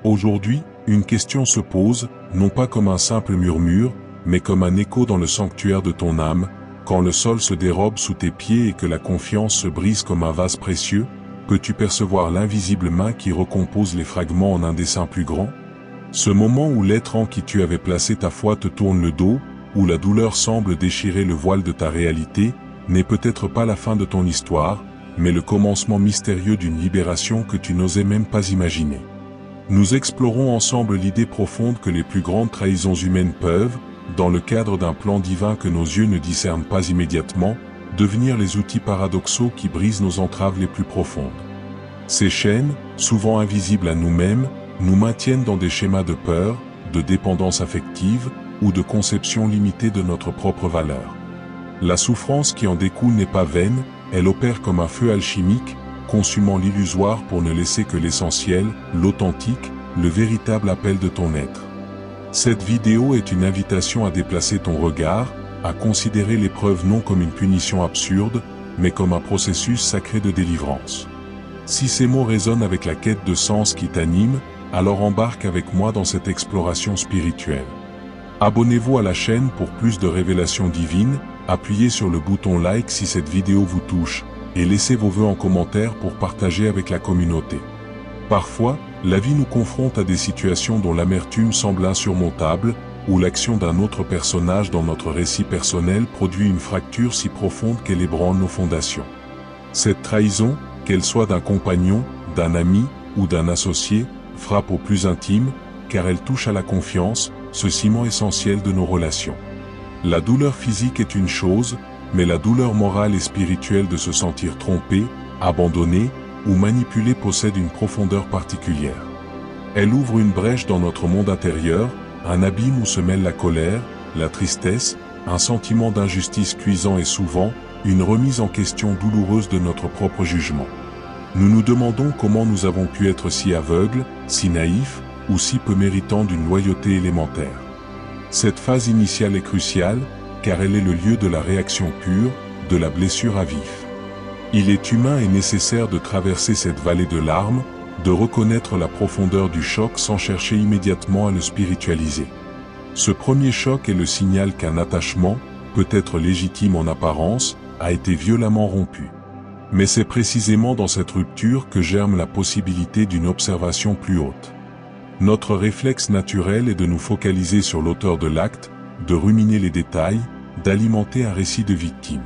Aujourd'hui, une question se pose, non pas comme un simple murmure, mais comme un écho dans le sanctuaire de ton âme, quand le sol se dérobe sous tes pieds et que la confiance se brise comme un vase précieux, peux-tu percevoir l'invisible main qui recompose les fragments en un dessin plus grand? Ce moment où l'être en qui tu avais placé ta foi te tourne le dos, où la douleur semble déchirer le voile de ta réalité, n'est peut-être pas la fin de ton histoire, mais le commencement mystérieux d'une libération que tu n'osais même pas imaginer. Nous explorons ensemble l'idée profonde que les plus grandes trahisons humaines peuvent, dans le cadre d'un plan divin que nos yeux ne discernent pas immédiatement, devenir les outils paradoxaux qui brisent nos entraves les plus profondes. Ces chaînes, souvent invisibles à nous-mêmes, nous maintiennent dans des schémas de peur, de dépendance affective ou de conception limitée de notre propre valeur. La souffrance qui en découle n'est pas vaine, elle opère comme un feu alchimique, consumant l'illusoire pour ne laisser que l'essentiel, l'authentique, le véritable appel de ton être. Cette vidéo est une invitation à déplacer ton regard, à considérer l'épreuve non comme une punition absurde, mais comme un processus sacré de délivrance. Si ces mots résonnent avec la quête de sens qui t'anime, alors embarque avec moi dans cette exploration spirituelle. Abonnez-vous à la chaîne pour plus de révélations divines, appuyez sur le bouton like si cette vidéo vous touche, et laissez vos vœux en commentaire pour partager avec la communauté. Parfois, la vie nous confronte à des situations dont l'amertume semble insurmontable, où l'action d'un autre personnage dans notre récit personnel produit une fracture si profonde qu'elle ébranle nos fondations. Cette trahison, qu'elle soit d'un compagnon, d'un ami ou d'un associé, frappe au plus intime, car elle touche à la confiance, ce ciment essentiel de nos relations. La douleur physique est une chose, mais la douleur morale et spirituelle de se sentir trompé, abandonné ou manipulé possède une profondeur particulière. Elle ouvre une brèche dans notre monde intérieur, un abîme où se mêlent la colère, la tristesse, un sentiment d'injustice cuisant et souvent, une remise en question douloureuse de notre propre jugement. Nous nous demandons comment nous avons pu être si aveugles, si naïfs, ou si peu méritants d'une loyauté élémentaire. Cette phase initiale est cruciale, car elle est le lieu de la réaction pure, de la blessure à vif. Il est humain et nécessaire de traverser cette vallée de larmes, de reconnaître la profondeur du choc sans chercher immédiatement à le spiritualiser. Ce premier choc est le signal qu'un attachement, peut-être légitime en apparence, a été violemment rompu. Mais c'est précisément dans cette rupture que germe la possibilité d'une observation plus haute. Notre réflexe naturel est de nous focaliser sur l'auteur de l'acte, de ruminer les détails, d'alimenter un récit de victime.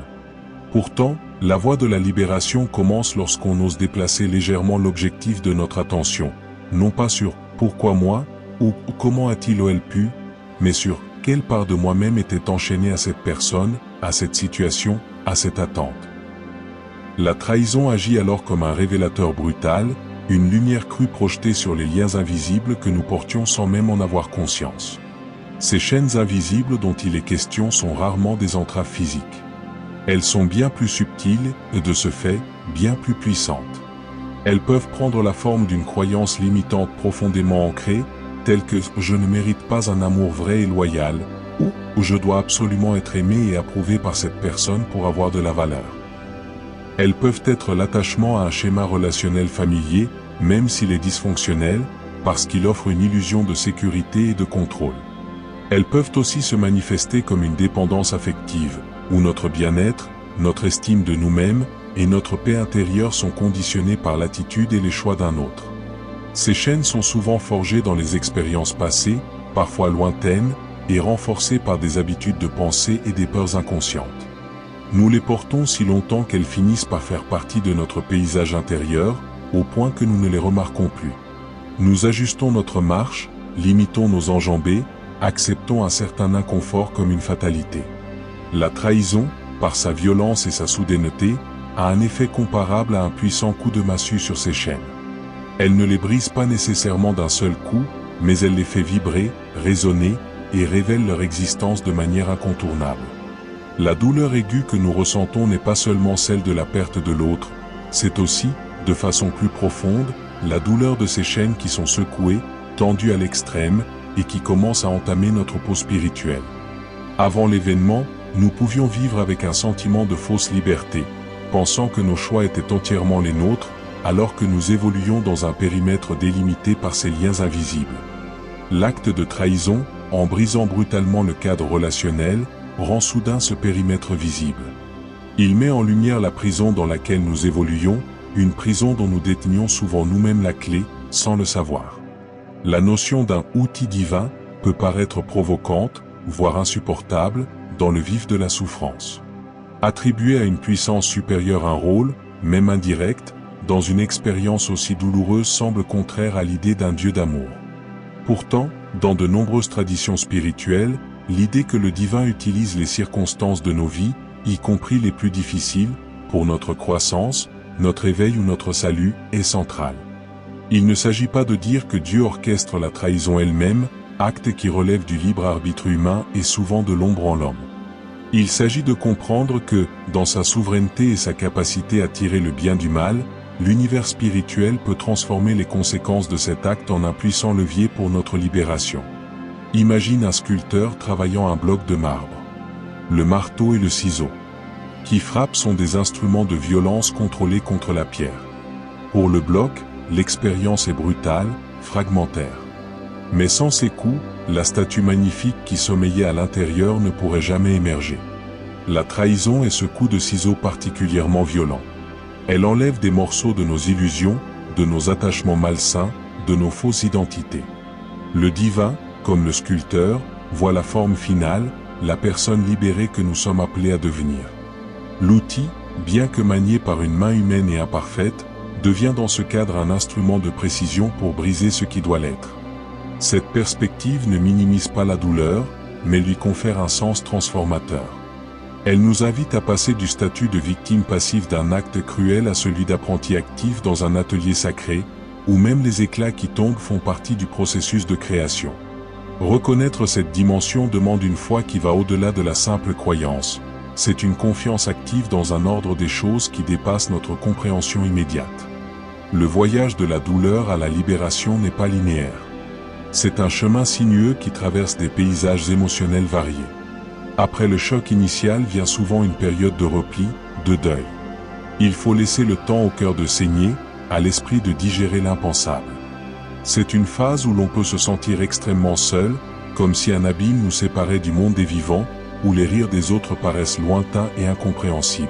Pourtant, la voie de la libération commence lorsqu'on ose déplacer légèrement l'objectif de notre attention, non pas sur « pourquoi moi » ou « comment a-t-il pu », mais sur « quelle part de moi-même était enchaînée à cette personne, à cette situation, à cette attente ». La trahison agit alors comme un révélateur brutal, une lumière crue projetée sur les liens invisibles que nous portions sans même en avoir conscience. Ces chaînes invisibles dont il est question sont rarement des entraves physiques. Elles sont bien plus subtiles et de ce fait, bien plus puissantes. Elles peuvent prendre la forme d'une croyance limitante profondément ancrée, telle que « je ne mérite pas un amour vrai et loyal » ou « je dois absolument être aimé et approuvé par cette personne pour avoir de la valeur ». Elles peuvent être l'attachement à un schéma relationnel familier, même s'il est dysfonctionnel, parce qu'il offre une illusion de sécurité et de contrôle. Elles peuvent aussi se manifester comme une dépendance affective, où notre bien-être, notre estime de nous-mêmes et notre paix intérieure sont conditionnés par l'attitude et les choix d'un autre. Ces chaînes sont souvent forgées dans les expériences passées, parfois lointaines, et renforcées par des habitudes de pensée et des peurs inconscientes. Nous les portons si longtemps qu'elles finissent par faire partie de notre paysage intérieur, au point que nous ne les remarquons plus. Nous ajustons notre marche, limitons nos enjambées, acceptons un certain inconfort comme une fatalité. La trahison, par sa violence et sa soudaineté, a un effet comparable à un puissant coup de massue sur ces chaînes. Elle ne les brise pas nécessairement d'un seul coup, mais elle les fait vibrer, résonner, et révèle leur existence de manière incontournable. La douleur aiguë que nous ressentons n'est pas seulement celle de la perte de l'autre, c'est aussi, de façon plus profonde, la douleur de ces chaînes qui sont secouées, tendues à l'extrême, et qui commencent à entamer notre peau spirituelle. Avant l'événement, nous pouvions vivre avec un sentiment de fausse liberté, pensant que nos choix étaient entièrement les nôtres, alors que nous évoluons dans un périmètre délimité par ces liens invisibles. L'acte de trahison, en brisant brutalement le cadre relationnel, rend soudain ce périmètre visible. Il met en lumière la prison dans laquelle nous évoluons, une prison dont nous détenions souvent nous-mêmes la clé, sans le savoir. La notion d'un outil divin peut paraître provocante, voire insupportable, dans le vif de la souffrance. Attribuer à une puissance supérieure un rôle, même indirect, dans une expérience aussi douloureuse semble contraire à l'idée d'un Dieu d'amour. Pourtant, dans de nombreuses traditions spirituelles, l'idée que le divin utilise les circonstances de nos vies, y compris les plus difficiles, pour notre croissance, notre éveil ou notre salut, est centrale. Il ne s'agit pas de dire que Dieu orchestre la trahison elle-même, acte qui relève du libre arbitre humain et souvent de l'ombre en l'homme. Il s'agit de comprendre que, dans sa souveraineté et sa capacité à tirer le bien du mal, l'univers spirituel peut transformer les conséquences de cet acte en un puissant levier pour notre libération. Imagine un sculpteur travaillant un bloc de marbre. Le marteau et le ciseau qui frappent sont des instruments de violence contrôlés contre la pierre. Pour le bloc, l'expérience est brutale, fragmentaire. Mais sans ces coups, la statue magnifique qui sommeillait à l'intérieur ne pourrait jamais émerger. La trahison est ce coup de ciseau particulièrement violent. Elle enlève des morceaux de nos illusions, de nos attachements malsains, de nos fausses identités. Le divin, comme le sculpteur, voit la forme finale, la personne libérée que nous sommes appelés à devenir. L'outil, bien que manié par une main humaine et imparfaite, devient dans ce cadre un instrument de précision pour briser ce qui doit l'être. Cette perspective ne minimise pas la douleur, mais lui confère un sens transformateur. Elle nous invite à passer du statut de victime passive d'un acte cruel à celui d'apprenti actif dans un atelier sacré, où même les éclats qui tombent font partie du processus de création. Reconnaître cette dimension demande une foi qui va au-delà de la simple croyance. C'est une confiance active dans un ordre des choses qui dépasse notre compréhension immédiate. Le voyage de la douleur à la libération n'est pas linéaire. C'est un chemin sinueux qui traverse des paysages émotionnels variés. Après le choc initial vient souvent une période de repli, de deuil. Il faut laisser le temps au cœur de saigner, à l'esprit de digérer l'impensable. C'est une phase où l'on peut se sentir extrêmement seul, comme si un abîme nous séparait du monde des vivants, où les rires des autres paraissent lointains et incompréhensibles.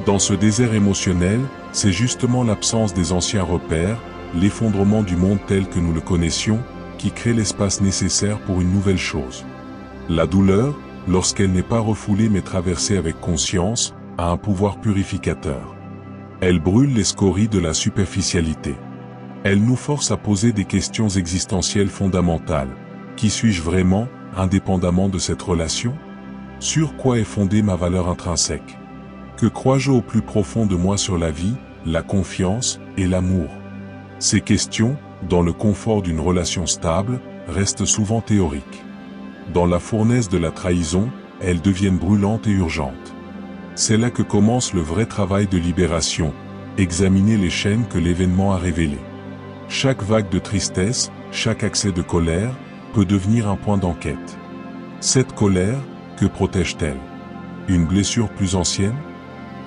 Dans ce désert émotionnel, c'est justement l'absence des anciens repères, l'effondrement du monde tel que nous le connaissions, qui crée l'espace nécessaire pour une nouvelle chose. La douleur, lorsqu'elle n'est pas refoulée mais traversée avec conscience, a un pouvoir purificateur. Elle brûle les scories de la superficialité. Elle nous force à poser des questions existentielles fondamentales. Qui suis-je vraiment, indépendamment de cette relation ? Sur quoi est fondée ma valeur intrinsèque ? Que crois-je au plus profond de moi sur la vie, la confiance et l'amour ? Ces questions, dans le confort d'une relation stable, restent souvent théoriques. Dans la fournaise de la trahison, elles deviennent brûlantes et urgentes. C'est là que commence le vrai travail de libération, examiner les chaînes que l'événement a révélées. Chaque vague de tristesse, chaque accès de colère, peut devenir un point d'enquête. Cette colère, que protège-t-elle ? Une blessure plus ancienne ?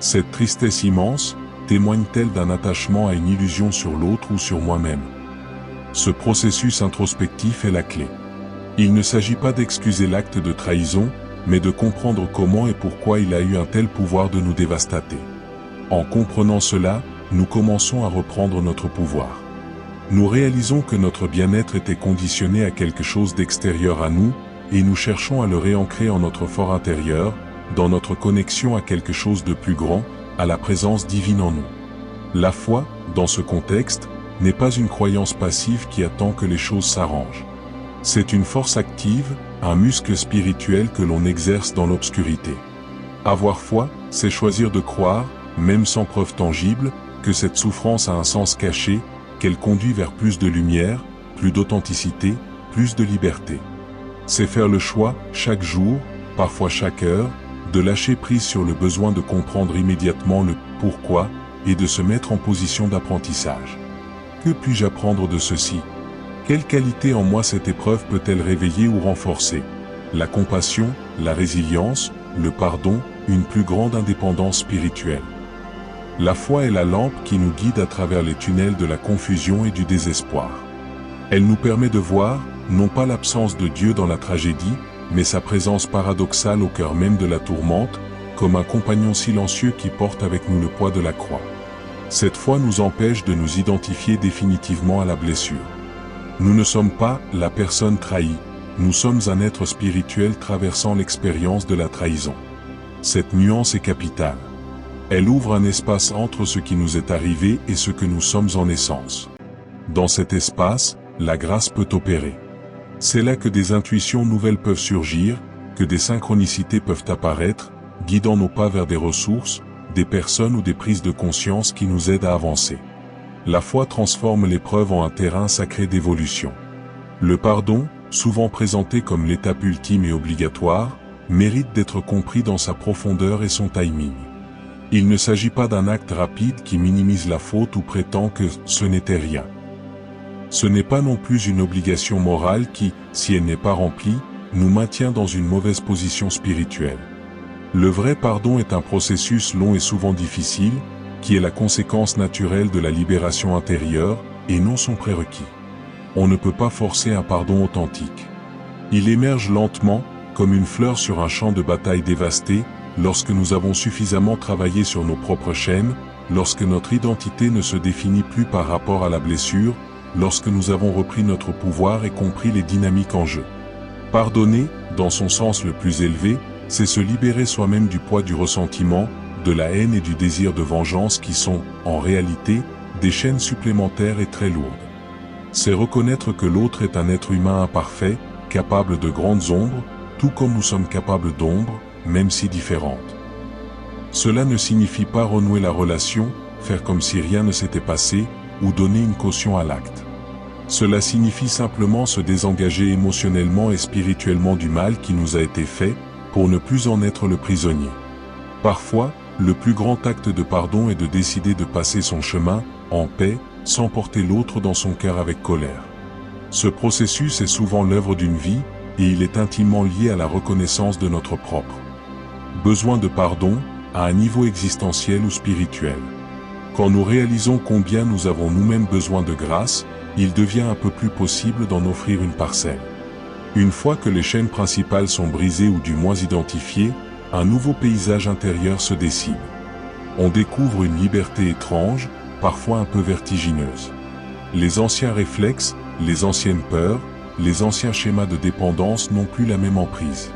Cette tristesse immense, témoigne-t-elle d'un attachement à une illusion sur l'autre ou sur moi-même ? Ce processus introspectif est la clé. Il ne s'agit pas d'excuser l'acte de trahison, mais de comprendre comment et pourquoi il a eu un tel pouvoir de nous dévastater. En comprenant cela, nous commençons à reprendre notre pouvoir. Nous réalisons que notre bien-être était conditionné à quelque chose d'extérieur à nous, et nous cherchons à le réancrer en notre fort intérieur, dans notre connexion à quelque chose de plus grand, à la présence divine en nous. La foi, dans ce contexte, n'est pas une croyance passive qui attend que les choses s'arrangent. C'est une force active, un muscle spirituel que l'on exerce dans l'obscurité. Avoir foi, c'est choisir de croire, même sans preuve tangible, que cette souffrance a un sens caché, qu'elle conduit vers plus de lumière, plus d'authenticité, plus de liberté. C'est faire le choix, chaque jour, parfois chaque heure, de lâcher prise sur le besoin de comprendre immédiatement le « pourquoi » et de se mettre en position d'apprentissage. Que puis-je apprendre de ceci ? Quelle qualité en moi cette épreuve peut-elle réveiller ou renforcer ? La compassion, la résilience, le pardon, une plus grande indépendance spirituelle. La foi est la lampe qui nous guide à travers les tunnels de la confusion et du désespoir. Elle nous permet de voir, non pas l'absence de Dieu dans la tragédie, mais sa présence paradoxale au cœur même de la tourmente, comme un compagnon silencieux qui porte avec nous le poids de la croix. Cette foi nous empêche de nous identifier définitivement à la blessure. Nous ne sommes pas la personne trahie, nous sommes un être spirituel traversant l'expérience de la trahison. Cette nuance est capitale. Elle ouvre un espace entre ce qui nous est arrivé et ce que nous sommes en essence. Dans cet espace, la grâce peut opérer. C'est là que des intuitions nouvelles peuvent surgir, que des synchronicités peuvent apparaître, guidant nos pas vers des ressources, des personnes ou des prises de conscience qui nous aident à avancer. La foi transforme l'épreuve en un terrain sacré d'évolution. Le pardon, souvent présenté comme l'étape ultime et obligatoire, mérite d'être compris dans sa profondeur et son timing. Il ne s'agit pas d'un acte rapide qui minimise la faute ou prétend que ce n'était rien. Ce n'est pas non plus une obligation morale qui, si elle n'est pas remplie, nous maintient dans une mauvaise position spirituelle. Le vrai pardon est un processus long et souvent difficile, qui est la conséquence naturelle de la libération intérieure, et non son prérequis. On ne peut pas forcer un pardon authentique. Il émerge lentement, comme une fleur sur un champ de bataille dévasté, lorsque nous avons suffisamment travaillé sur nos propres chaînes, lorsque notre identité ne se définit plus par rapport à la blessure, lorsque nous avons repris notre pouvoir et compris les dynamiques en jeu. Pardonner, dans son sens le plus élevé, c'est se libérer soi-même du poids du ressentiment, de la haine et du désir de vengeance qui sont, en réalité, des chaînes supplémentaires et très lourdes. C'est reconnaître que l'autre est un être humain imparfait, capable de grandes ombres, tout comme nous sommes capables d'ombres, même si différentes. Cela ne signifie pas renouer la relation, faire comme si rien ne s'était passé, ou donner une caution à l'acte. Cela signifie simplement se désengager émotionnellement et spirituellement du mal qui nous a été fait, pour ne plus en être le prisonnier. Parfois, le plus grand acte de pardon est de décider de passer son chemin, en paix, sans porter l'autre dans son cœur avec colère. Ce processus est souvent l'œuvre d'une vie, et il est intimement lié à la reconnaissance de notre propre besoin de pardon, à un niveau existentiel ou spirituel. Quand nous réalisons combien nous avons nous-mêmes besoin de grâce, il devient un peu plus possible d'en offrir une parcelle. Une fois que les chaînes principales sont brisées ou du moins identifiées, un nouveau paysage intérieur se dessine. On découvre une liberté étrange, parfois un peu vertigineuse. Les anciens réflexes, les anciennes peurs, les anciens schémas de dépendance n'ont plus la même emprise.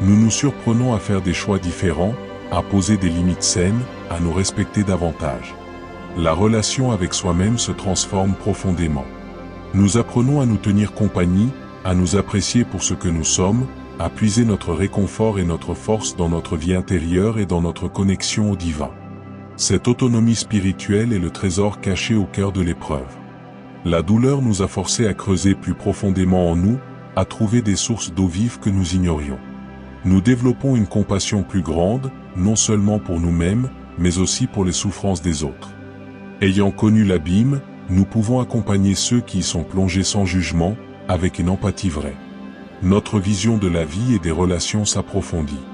Nous nous surprenons à faire des choix différents, à poser des limites saines, à nous respecter davantage. La relation avec soi-même se transforme profondément. Nous apprenons à nous tenir compagnie, à nous apprécier pour ce que nous sommes, à puiser notre réconfort et notre force dans notre vie intérieure et dans notre connexion au divin. Cette autonomie spirituelle est le trésor caché au cœur de l'épreuve. La douleur nous a forcés à creuser plus profondément en nous, à trouver des sources d'eau vive que nous ignorions. Nous développons une compassion plus grande, non seulement pour nous-mêmes, mais aussi pour les souffrances des autres. Ayant connu l'abîme, nous pouvons accompagner ceux qui y sont plongés sans jugement, avec une empathie vraie. Notre vision de la vie et des relations s'approfondit.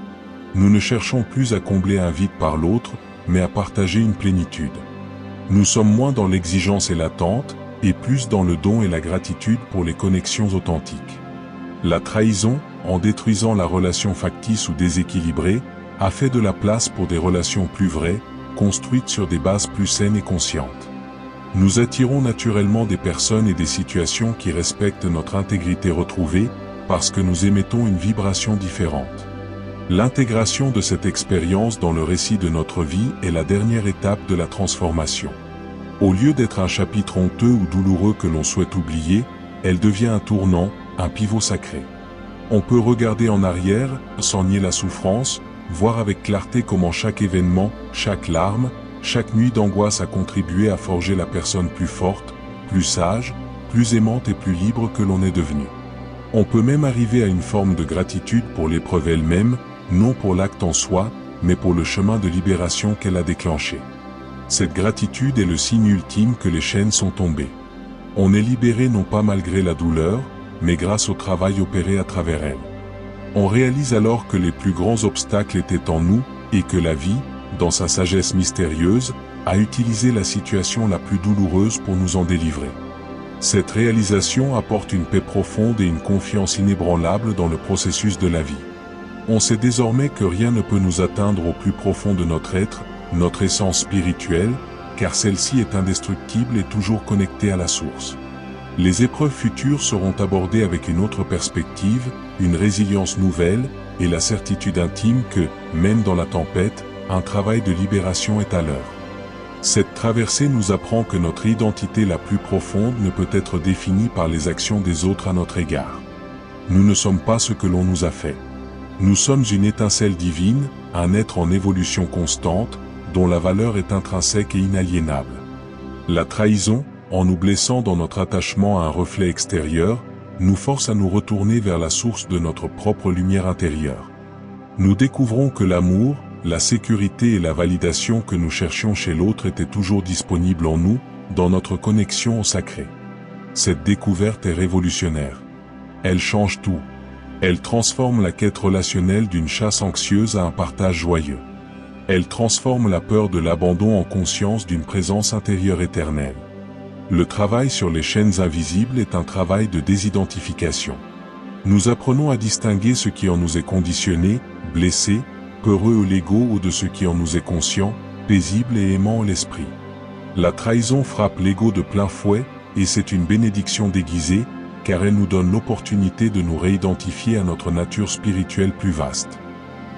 Nous ne cherchons plus à combler un vide par l'autre, mais à partager une plénitude. Nous sommes moins dans l'exigence et l'attente, et plus dans le don et la gratitude pour les connexions authentiques. La trahison, en détruisant la relation factice ou déséquilibrée, a fait de la place pour des relations plus vraies, construites sur des bases plus saines et conscientes. Nous attirons naturellement des personnes et des situations qui respectent notre intégrité retrouvée, parce que nous émettons une vibration différente. L'intégration de cette expérience dans le récit de notre vie est la dernière étape de la transformation. Au lieu d'être un chapitre honteux ou douloureux que l'on souhaite oublier, elle devient un tournant, un pivot sacré. On peut regarder en arrière, sans nier la souffrance, voir avec clarté comment chaque événement, chaque larme, chaque nuit d'angoisse a contribué à forger la personne plus forte, plus sage, plus aimante et plus libre que l'on est devenu. On peut même arriver à une forme de gratitude pour l'épreuve elle-même, non pour l'acte en soi, mais pour le chemin de libération qu'elle a déclenché. Cette gratitude est le signe ultime que les chaînes sont tombées. On est libéré non pas malgré la douleur, mais grâce au travail opéré à travers elle. On réalise alors que les plus grands obstacles étaient en nous, et que la vie, dans sa sagesse mystérieuse, à utiliser la situation la plus douloureuse pour nous en délivrer. Cette réalisation apporte une paix profonde et une confiance inébranlable dans le processus de la vie. On sait désormais que rien ne peut nous atteindre au plus profond de notre être, notre essence spirituelle, car celle-ci est indestructible et toujours connectée à la source. Les épreuves futures seront abordées avec une autre perspective, une résilience nouvelle, et la certitude intime que, même dans la tempête, un travail de libération est à l'œuvre. Cette traversée nous apprend que notre identité la plus profonde ne peut être définie par les actions des autres à notre égard. Nous ne sommes pas ce que l'on nous a fait. Nous sommes une étincelle divine, un être en évolution constante, dont la valeur est intrinsèque et inaliénable. La trahison, en nous blessant dans notre attachement à un reflet extérieur, nous force à nous retourner vers la source de notre propre lumière intérieure. Nous découvrons que l'amour, la sécurité et la validation que nous cherchions chez l'autre étaient toujours disponibles en nous, dans notre connexion au sacré. Cette découverte est révolutionnaire. Elle change tout. Elle transforme la quête relationnelle d'une chasse anxieuse à un partage joyeux. Elle transforme la peur de l'abandon en conscience d'une présence intérieure éternelle. Le travail sur les chaînes invisibles est un travail de désidentification. Nous apprenons à distinguer ce qui en nous est conditionné, blessé, peureux ou l'ego ou de ce qui en nous est conscient, paisible et aimant l'esprit. La trahison frappe l'ego de plein fouet, et c'est une bénédiction déguisée, car elle nous donne l'opportunité de nous réidentifier à notre nature spirituelle plus vaste.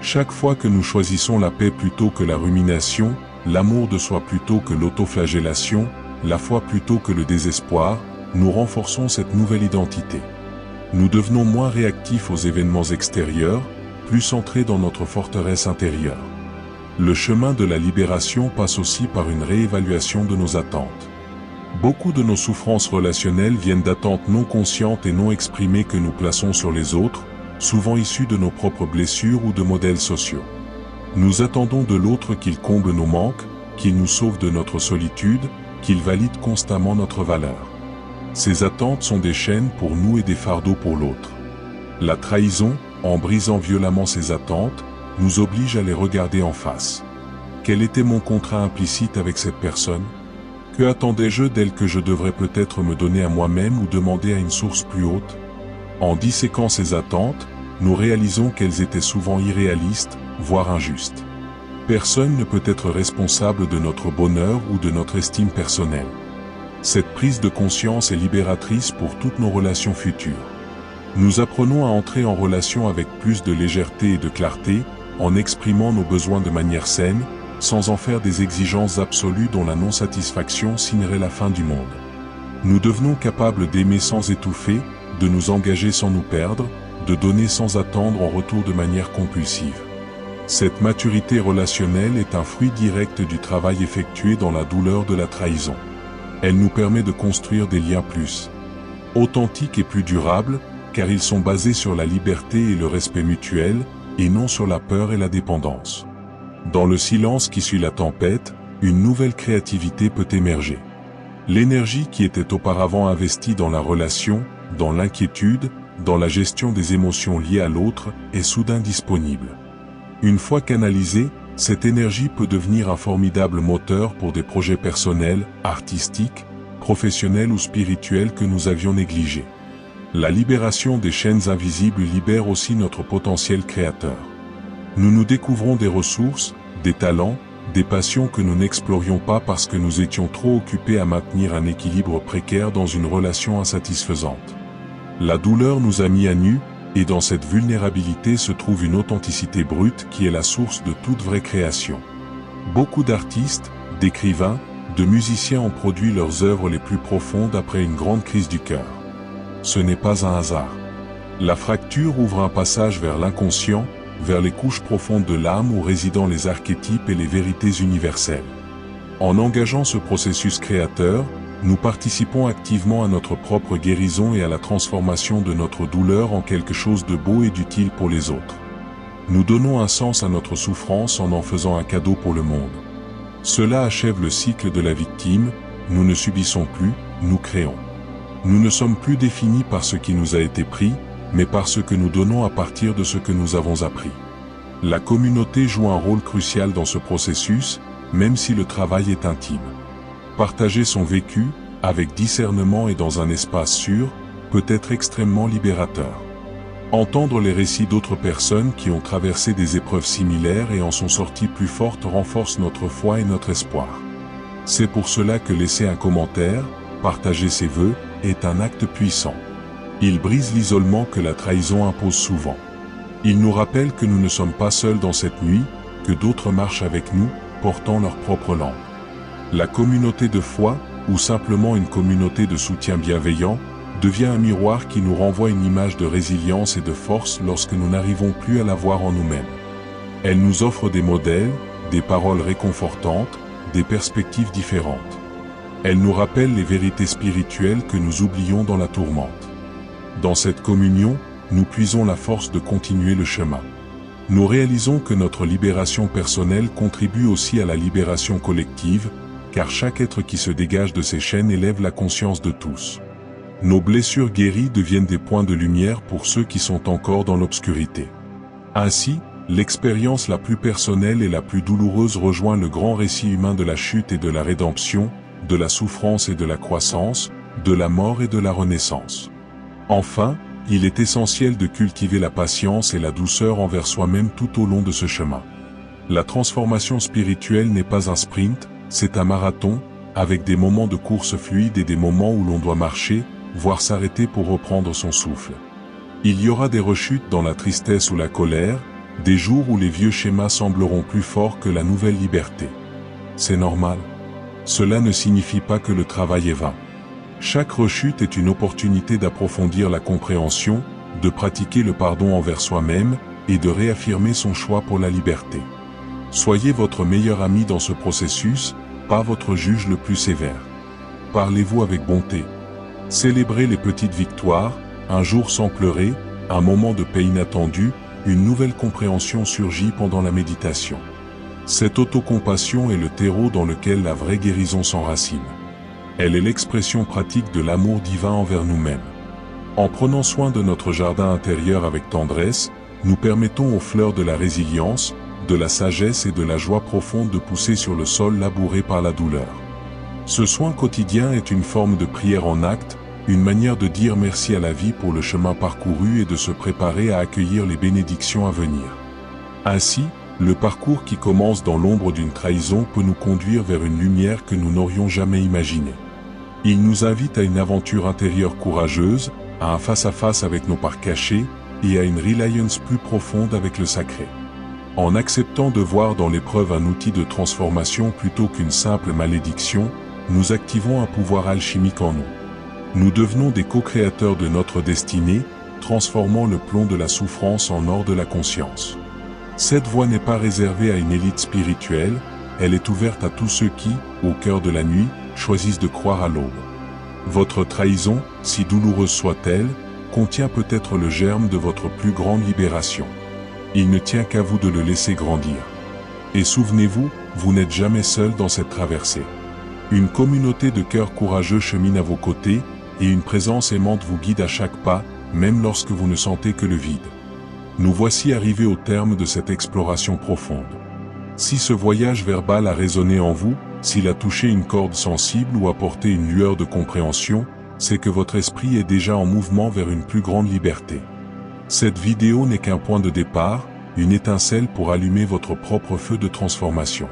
Chaque fois que nous choisissons la paix plutôt que la rumination, l'amour de soi plutôt que l'autoflagellation, la foi plutôt que le désespoir, nous renforçons cette nouvelle identité. Nous devenons moins réactifs aux événements extérieurs, plus centrés dans notre forteresse intérieure. Le chemin de la libération passe aussi par une réévaluation de nos attentes. Beaucoup de nos souffrances relationnelles viennent d'attentes non conscientes et non exprimées que nous plaçons sur les autres, souvent issues de nos propres blessures ou de modèles sociaux. Nous attendons de l'autre qu'il comble nos manques, qu'il nous sauve de notre solitude, qu'il valide constamment notre valeur. Ces attentes sont des chaînes pour nous et des fardeaux pour l'autre. La trahison, en brisant violemment ces attentes, nous oblige à les regarder en face. Quel était mon contrat implicite avec cette personne? Que attendais-je d'elle que je devrais peut-être me donner à moi-même ou demander à une source plus haute? En disséquant ces attentes, nous réalisons qu'elles étaient souvent irréalistes, voire injustes. Personne ne peut être responsable de notre bonheur ou de notre estime personnelle. Cette prise de conscience est libératrice pour toutes nos relations futures. Nous apprenons à entrer en relation avec plus de légèreté et de clarté, en exprimant nos besoins de manière saine, sans en faire des exigences absolues dont la non-satisfaction signerait la fin du monde. Nous devenons capables d'aimer sans étouffer, de nous engager sans nous perdre, de donner sans attendre en retour de manière compulsive. Cette maturité relationnelle est un fruit direct du travail effectué dans la douleur de la trahison. Elle nous permet de construire des liens plus authentiques et plus durables, car ils sont basés sur la liberté et le respect mutuel, et non sur la peur et la dépendance. Dans le silence qui suit la tempête, une nouvelle créativité peut émerger. L'énergie qui était auparavant investie dans la relation, dans l'inquiétude, dans la gestion des émotions liées à l'autre, est soudain disponible. Une fois canalisée, cette énergie peut devenir un formidable moteur pour des projets personnels, artistiques, professionnels ou spirituels que nous avions négligés. La libération des chaînes invisibles libère aussi notre potentiel créateur. Nous nous découvrons des ressources, des talents, des passions que nous n'explorions pas parce que nous étions trop occupés à maintenir un équilibre précaire dans une relation insatisfaisante. La douleur nous a mis à nu, et dans cette vulnérabilité se trouve une authenticité brute qui est la source de toute vraie création. Beaucoup d'artistes, d'écrivains, de musiciens ont produit leurs œuvres les plus profondes après une grande crise du cœur. Ce n'est pas un hasard. La fracture ouvre un passage vers l'inconscient, vers les couches profondes de l'âme où résident les archétypes et les vérités universelles. En engageant ce processus créateur, nous participons activement à notre propre guérison et à la transformation de notre douleur en quelque chose de beau et d'utile pour les autres. Nous donnons un sens à notre souffrance en faisant un cadeau pour le monde. Cela achève le cycle de la victime, nous ne subissons plus, nous créons. Nous ne sommes plus définis par ce qui nous a été pris, mais par ce que nous donnons à partir de ce que nous avons appris. La communauté joue un rôle crucial dans ce processus, même si le travail est intime. Partager son vécu, avec discernement et dans un espace sûr, peut être extrêmement libérateur. Entendre les récits d'autres personnes qui ont traversé des épreuves similaires et en sont sorties plus fortes renforce notre foi et notre espoir. C'est pour cela que laisser un commentaire, partager ses vœux, est un acte puissant. Il brise l'isolement que la trahison impose souvent. Il nous rappelle que nous ne sommes pas seuls dans cette nuit, que d'autres marchent avec nous, portant leur propre lampe. La communauté de foi, ou simplement une communauté de soutien bienveillant, devient un miroir qui nous renvoie une image de résilience et de force lorsque nous n'arrivons plus à la voir en nous-mêmes. Elle nous offre des modèles, des paroles réconfortantes, des perspectives différentes. Elle nous rappelle les vérités spirituelles que nous oublions dans la tourmente. Dans cette communion, nous puisons la force de continuer le chemin. Nous réalisons que notre libération personnelle contribue aussi à la libération collective, car chaque être qui se dégage de ces chaînes élève la conscience de tous. Nos blessures guéries deviennent des points de lumière pour ceux qui sont encore dans l'obscurité. Ainsi, l'expérience la plus personnelle et la plus douloureuse rejoint le grand récit humain de la chute et de la rédemption, de la souffrance et de la croissance, de la mort et de la renaissance. Enfin, il est essentiel de cultiver la patience et la douceur envers soi-même tout au long de ce chemin. La transformation spirituelle n'est pas un sprint, c'est un marathon, avec des moments de course fluide et des moments où l'on doit marcher, voire s'arrêter pour reprendre son souffle. Il y aura des rechutes dans la tristesse ou la colère, des jours où les vieux schémas sembleront plus forts que la nouvelle liberté. C'est normal. Cela ne signifie pas que le travail est vain. Chaque rechute est une opportunité d'approfondir la compréhension, de pratiquer le pardon envers soi-même, et de réaffirmer son choix pour la liberté. Soyez votre meilleur ami dans ce processus, pas votre juge le plus sévère. Parlez-vous avec bonté. Célébrez les petites victoires, un jour sans pleurer, un moment de paix inattendu, une nouvelle compréhension surgit pendant la méditation. Cette autocompassion est le terreau dans lequel la vraie guérison s'enracine. Elle est l'expression pratique de l'amour divin envers nous-mêmes. En prenant soin de notre jardin intérieur avec tendresse, nous permettons aux fleurs de la résilience, de la sagesse et de la joie profonde de pousser sur le sol labouré par la douleur. Ce soin quotidien est une forme de prière en acte, une manière de dire merci à la vie pour le chemin parcouru et de se préparer à accueillir les bénédictions à venir. Ainsi, le parcours qui commence dans l'ombre d'une trahison peut nous conduire vers une lumière que nous n'aurions jamais imaginée. Il nous invite à une aventure intérieure courageuse, à un face-à-face avec nos parts cachées, et à une reliance plus profonde avec le sacré. En acceptant de voir dans l'épreuve un outil de transformation plutôt qu'une simple malédiction, nous activons un pouvoir alchimique en nous. Nous devenons des co-créateurs de notre destinée, transformant le plomb de la souffrance en or de la conscience. Cette voie n'est pas réservée à une élite spirituelle, elle est ouverte à tous ceux qui, au cœur de la nuit, choisissent de croire à l'aube. Votre trahison, si douloureuse soit-elle, contient peut-être le germe de votre plus grande libération. Il ne tient qu'à vous de le laisser grandir. Et souvenez-vous, vous n'êtes jamais seul dans cette traversée. Une communauté de cœurs courageux chemine à vos côtés, et une présence aimante vous guide à chaque pas, même lorsque vous ne sentez que le vide. Nous voici arrivés au terme de cette exploration profonde. Si ce voyage verbal a résonné en vous, s'il a touché une corde sensible ou apporté une lueur de compréhension, c'est que votre esprit est déjà en mouvement vers une plus grande liberté. Cette vidéo n'est qu'un point de départ, une étincelle pour allumer votre propre feu de transformation.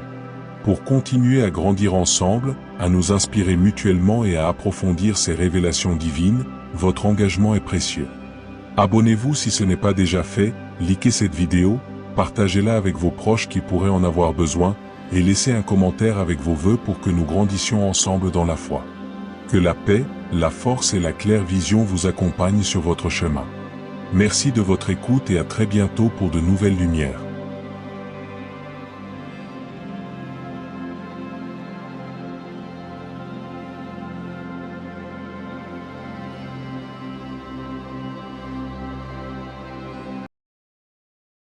Pour continuer à grandir ensemble, à nous inspirer mutuellement et à approfondir ces révélations divines, votre engagement est précieux. Abonnez-vous si ce n'est pas déjà fait, likez cette vidéo, partagez-la avec vos proches qui pourraient en avoir besoin, et laissez un commentaire avec vos vœux pour que nous grandissions ensemble dans la foi. Que la paix, la force et la claire vision vous accompagnent sur votre chemin. Merci de votre écoute et à très bientôt pour de nouvelles lumières.